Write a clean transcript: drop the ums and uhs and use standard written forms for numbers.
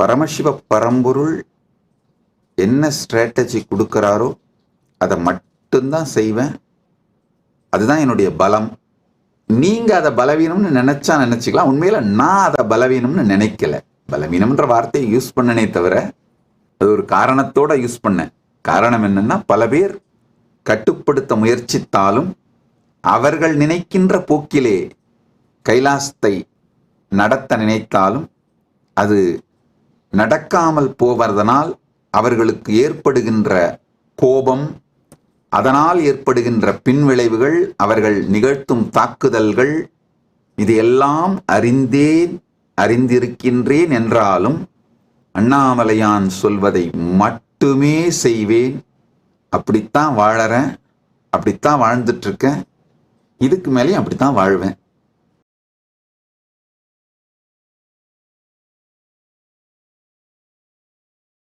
பரமசிவ பரம்பொருள் என்ன ஸ்ட்ராட்டஜி கொடுக்குறாரோ அதை மட்டும்தான் செய்வேன். அதுதான் என்னுடைய பலம். நீங்கள் அதை பலவீனம்னு நினச்சா நினச்சிக்கலாம். உண்மையில் நான் அதை பலவீனம்னு நினைக்கல. பலவீனம்ன்ற வார்த்தையை யூஸ் பண்ணனே தவிர அது ஒரு காரணத்தோட யூஸ் பண்ணேன். காரணம் என்னன்னா, பல பேர் கட்டுப்படுத்த முயற்சித்தாலும் அவர்கள் நினைக்கின்ற போக்கிலே கைலாசத்தை நடத்த நினைத்தாலும் அது நடக்காமல் போவதனால் அவர்களுக்கு ஏற்படுகின்ற கோபம், அதனால் ஏற்படுகின்ற பின்விளைவுகள், அவர்கள் நிகழ்த்தும் தாக்குதல்கள், இது எல்லாம் அறிந்திருக்கின்றேன் என்றாலும் அண்ணாமலையான் சொல்வதை மட்டுமே செய்வேன். அப்படித்தான் வாழறேன், அப்படித்தான் வாழ்ந்துட்டு இருக்கேன். இதுக்கு மேலேயும் அப்படித்தான் வாழ்வேன்.